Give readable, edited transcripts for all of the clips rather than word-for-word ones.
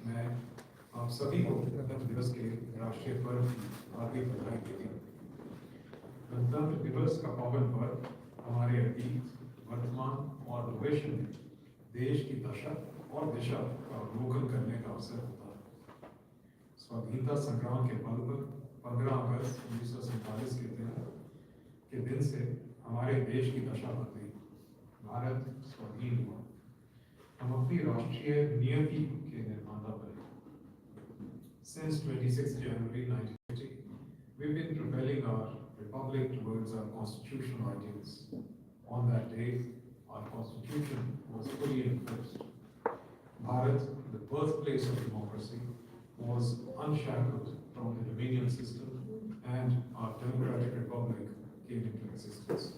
मैं आप सभी को गणतंत्र दिवस के राष्ट्रीय पर्व की हार्दिक बधाई देती हूँ। गणतंत्र दिवस का पावन पर्व हमारे अतीत, वर्तमान और भविष्य में देश की दशा और दिशा का अवलोकन करने का अवसर होता है। स्वाधीनता संग्राम के पल पर 15 अगस्त 1947 के दिन से हमारे देश की दशा बदली। भारत स्वाधीन हुआ। हम अपनी राष्ट्रीय नियति के निर्माता बने। Since 26 January 1950, we've been propelling our republic towards our constitutional ideals. On that day, our constitution was fully enforced. Bharat, the birthplace of democracy, was unshackled from the dominion system, and our democratic republic came into existence.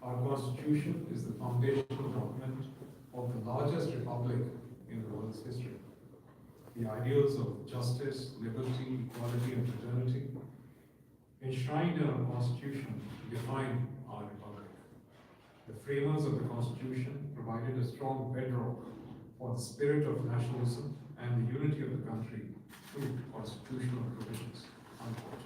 Our constitution is the foundational document of the largest republic in the world's history. The ideals of justice, liberty, equality, and fraternity enshrined in our constitution define our republic. The framers of the constitution provided a strong bedrock for the spirit of nationalism and the unity of the country through constitutional provisions. Unquote.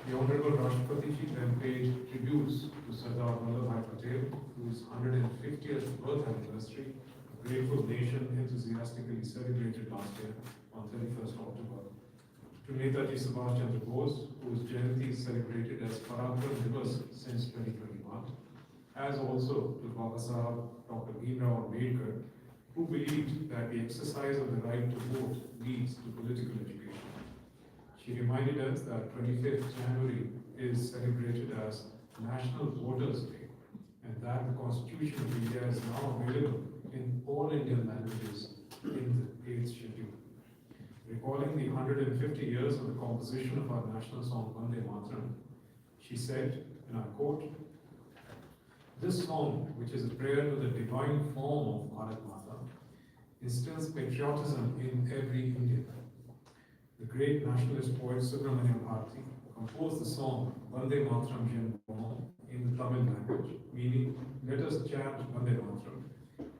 The Honorable Rashtrapati Ji then paid tributes to Sardar Vallabhbhai Patel, whose 150th birth anniversary a grateful nation enthusiastically celebrated last year on 31st October. To Netaji Subhash Chandra Bose, whose Jayanti is celebrated as Parakram Divas since 2021, as also to Baba Saheb Dr. Bhimrao Ambedkar, who believed that the exercise of the right to vote leads to political education. She reminded us that 25th January is celebrated as National Voters' Day, and that the Constitution of India is now available in all Indian languages in the 8th schedule. Recalling the 150 years of the composition of our national song Vande Mataram, she said, and I quote, "This song, which is a prayer to the divine form of Bharat Mata, instills patriotism in every Indian." The great nationalist poet Subramaniam Bharati composed the song Vande Mataram Janam in the Tamil language, meaning "Let us chant Vande Mataram,"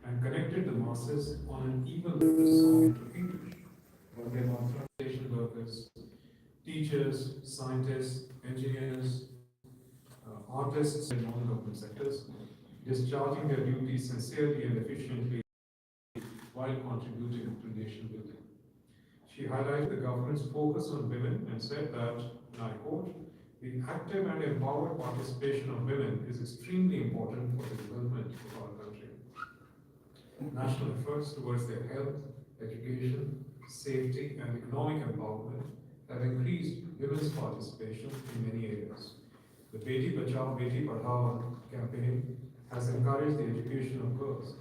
and connected the masses on an even with the song into English. Vande Mataram station workers, teachers, scientists, engineers, artists in non-government sectors, discharging their duties sincerely and efficiently while contributing to nation building. She highlighted the government's focus on women and said that, and I quote, "The active and empowered participation of women is extremely important for the development of our country. National efforts towards their health, education, safety, and economic empowerment have increased women's participation in many areas. The Beti Bachao Beti Padhao campaign has encouraged the education of girls.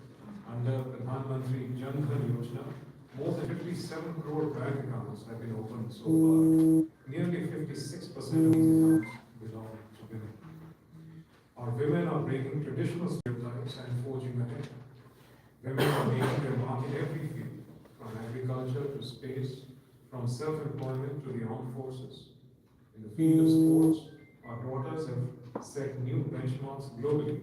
Under Pradhan Mantri Jan Dhan Yojana, more than 57 crore bank accounts have been opened so far. Nearly 56% of these accounts belong to women. Our women are breaking traditional stereotypes and forging ahead. Women are making their mark in every field, from agriculture to space, from self-employment to the armed forces. In the field of sports, our daughters have set new benchmarks globally.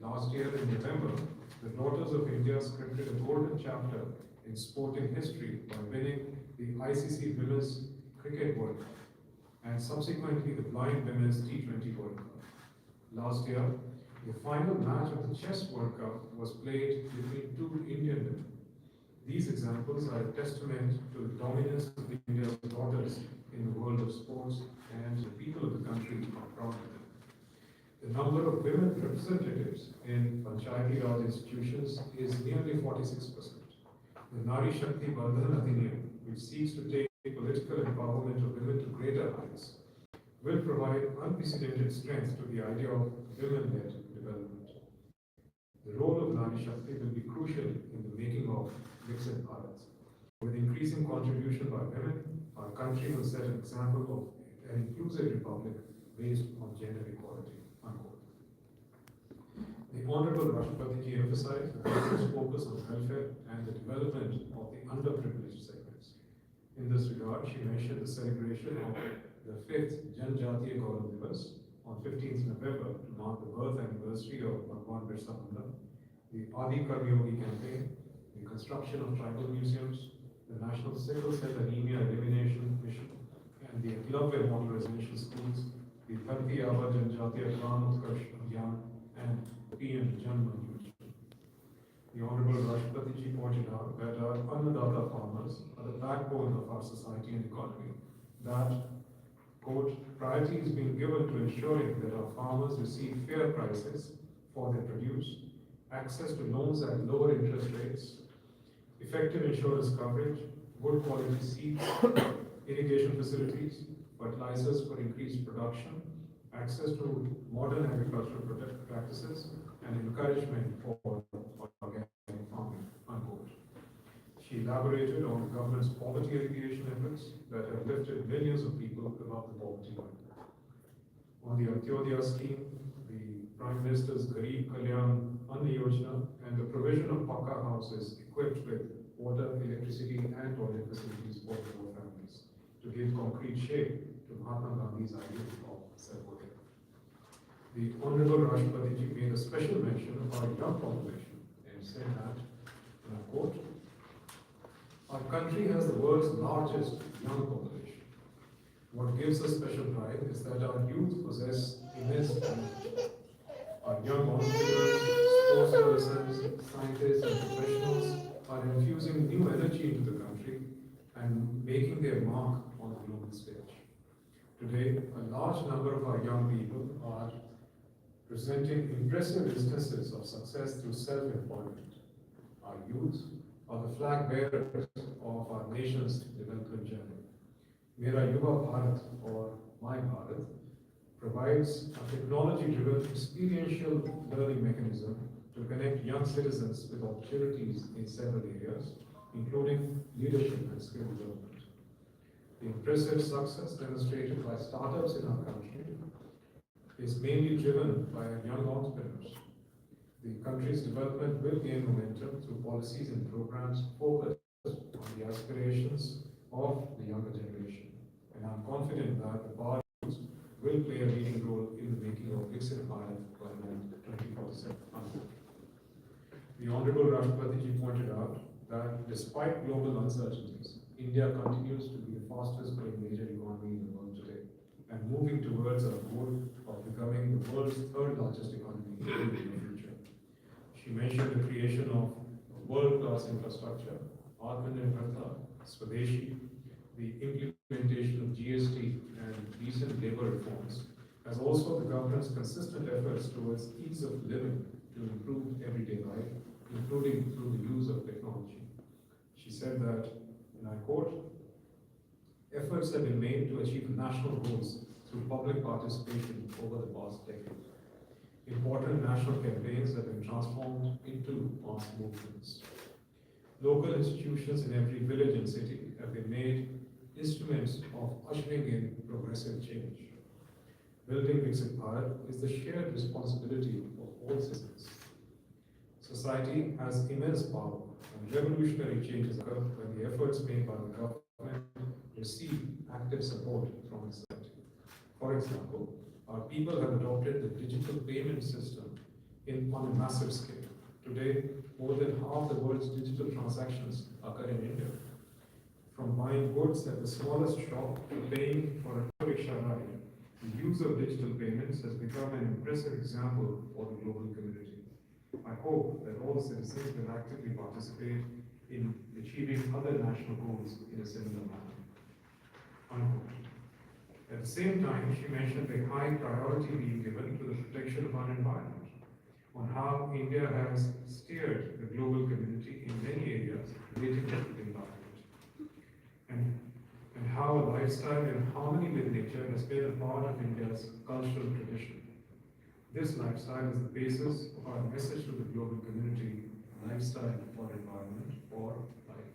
Last year in November, the Daughters of India scripted a golden chapter in sporting history by winning the ICC Women's Cricket World Cup and subsequently the Blind Women's T20 World Cup. Last year, the final match of the Chess World Cup was played between two Indian women. These examples are a testament to the dominance of India's daughters in the world of sports, and the people of the country are proud of them. The number of women representatives in Panchayati Raj institutions is nearly 46%. The Nari Shakti Bandhan Adhiniyam, which seeks to take political empowerment of women to greater heights, will provide unprecedented strength to the idea of women-led development. The role of Nari Shakti will be crucial in the making of Viksit Bharat. With increasing contribution by women, our country will set an example of an inclusive republic based on gender equality. Unquote. The Honorable Rashtrapati Ji emphasized the government's focus on welfare and the development of the underprivileged segments. In this regard, she mentioned the celebration of the 5th Janjatiya Gaurav Divas on 15th November to mark the birth anniversary of Bhagwan Birsa Munda, the Adi Karma Yogi campaign, the construction of tribal museums, the National Sickle Cell Anemia Elimination Mission, and the Eklavya Model Residential Schools, the Dharti Aba Janjatiya Gran Utkarsh Abhiyan, and PM Jan Dhan Yojana. The Honorable Rashtrapati Ji pointed out that our Annadata farmers are the backbone of our society and economy, that, quote, priority is being given to ensuring that our farmers receive fair prices for their produce, access to loans at lower interest rates, effective insurance coverage, good quality seeds, irrigation facilities, fertilizers for increased production, access to modern agricultural practices, and encouragement for organic farming, unquote. She elaborated on the government's poverty alleviation efforts that have lifted millions of people above the poverty line. On the Antyodaya scheme, the Prime Minister's Garib Kalyan Ann Yojana, and the provision of Pakka houses equipped with water, electricity, and toilet facilities for the poor families to give concrete shape to Mahatma Gandhi's ideal of self-worth. The Honorable Rashtrapati Ji made a special mention of our young population and said that, and I quote, our country has the world's largest young population. What gives us special pride is that our youth possess immense talent. Our young entrepreneurs, sports persons, scientists, and professionals are infusing new energy into the country and making their mark on the global stage. Today, a large number of our young people are presenting impressive instances of success through self-employment. Our youth are the flag bearers of our nation's development journey. Mera Yuva Bharat, or My Bharat, provides a technology-driven experiential learning mechanism to connect young citizens with opportunities in several areas, including leadership and skill development. The impressive success demonstrated by startups in our country is mainly driven by young entrepreneurs. The country's development will gain momentum through policies and programs focused on the aspirations of the younger generation. And I'm confident that the Bharat will play a leading role in the making of Viksit Bharat by 2047. The Honorable Rashtrapati Ji pointed out that despite global uncertainties, India continues to be the fastest growing major economy in the world today and moving towards our goal of becoming the world's third largest economy in the near future. She mentioned the creation of world-class infrastructure, Atmanirbharta, Swadeshi, the implementation of GST and recent labor reforms, as also the government's consistent efforts towards ease of living to improve everyday life, including through the use of technology. She said that, and I quote, efforts have been made to achieve national goals through public participation over the past decade. Important national campaigns have been transformed into mass movements. Local institutions in every village and city have been made instruments of ushering in progressive change. Building Viksit Bharat is the shared responsibility of all citizens. Society has immense power, and revolutionary changes occur when the efforts made by the government receive active support from the society. For example, our people have adopted the digital payment system on a massive scale. Today, more than half the world's digital transactions occur in India. From buying goods at the smallest shop to paying for a rickshaw ride, the use of digital payments has become an impressive example for the global community. I hope that all citizens will actively participate in achieving other national goals in a similar manner. Unquote. At the same time, she mentioned the high priority being given to the protection of our environment, on how India has steered the global community in many areas related to the environment, and how a lifestyle in harmony with nature has been a part of India's cultural tradition. This lifestyle is the basis of our message to the global community, lifestyle for environment or life.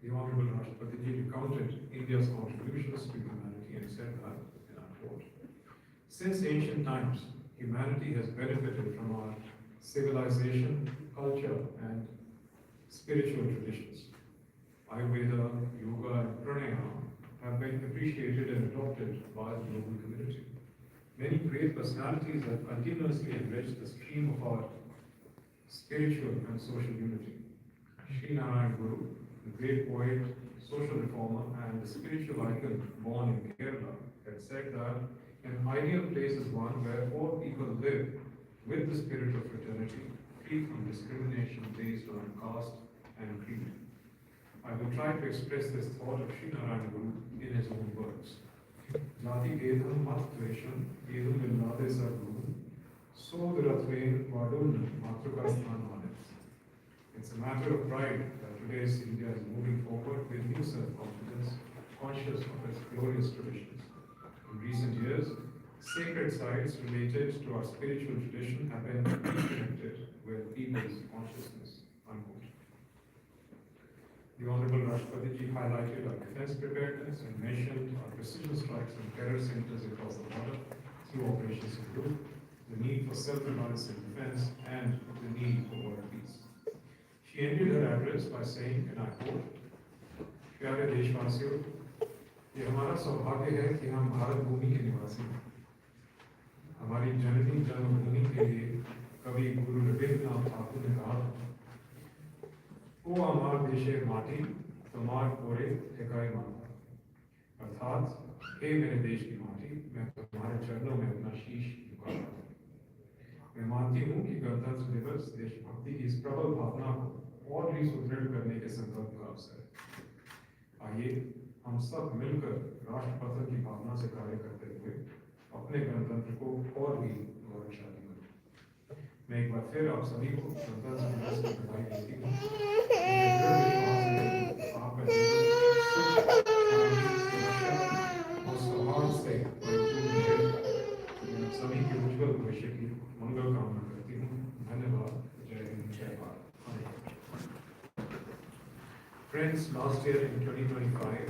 The Honorable Rashtrapati Ji recounted India's contributions to humanity and said that, and I quote, since ancient times, humanity has benefited from our civilization, culture, and spiritual traditions. Ayurveda, yoga, and pranayama have been appreciated and adopted by the global community. Many great personalities have continuously enriched the stream of our spiritual and social unity. Sri Narayan Guru, the great poet, social reformer, and the spiritual icon born in Kerala, had said that an ideal place is one where all people live with the spirit of fraternity, free from discrimination based on caste and creed. I will try to express this thought of Sri Narayan Guru in his own words. Jati Vedam Mat Tvesham Vedam Villade Sarguru So Viratvein Vadun Matrukasthan Manas. It's a matter of pride that today's India is moving forward with new self-confidence, conscious of its glorious traditions. In recent years, sacred sites related to our spiritual tradition have been reconnected with people's consciousness. Unquote. The Honorable Rashtrapati Ji highlighted our defense preparedness and mentioned our precision strikes on terror centers across the border through Operation Sindoor, the need for self-reliance in defense, and the need for world peace. She ended her address by saying, and I quote, प्यारे देशवासियों, ये हमारा सौभाग्य है कि हम भारत भूमि के निवासी हैं। हमारी जननी जन्मभूमि के लिए कवि गुरु रविन्द्रनाथ ठाकुर ने कहा था, ओ अमार देशेर माटी तुम्हार कोरे ठेकाए माता, अर्थात हे मेरे देश की माटी, मैं तुम्हारे चरणों में अपना शीश झुकाता हूँ। मैं मानती हूँ कि गणतंत्र दिवस देशभक्ति की इस प्रबल भावना को और भी सुदृढ़ करने के संकल्प का अवसर है। आइए हम सब मिलकर राष्ट्रपति की भावना से कार्य करते हुए अपने गणतंत्र को और भी गौरवशाली बनाएं। मैं एक बार फिर आप सभी को गणतंत्र दिवस की बधाई देती हूँ। मुझे दृढ़ विश्वास है कि आपका जीवन सुख, शांति, सुरक्षा और सौहार्द से परिपूर्ण रहेगा। मैं आप सभी के उज्जवल भविष्य की मंगल कामना करती हूँ। धन्यवाद। जय हिंद, जय Bharat. Friends, last year in 2025,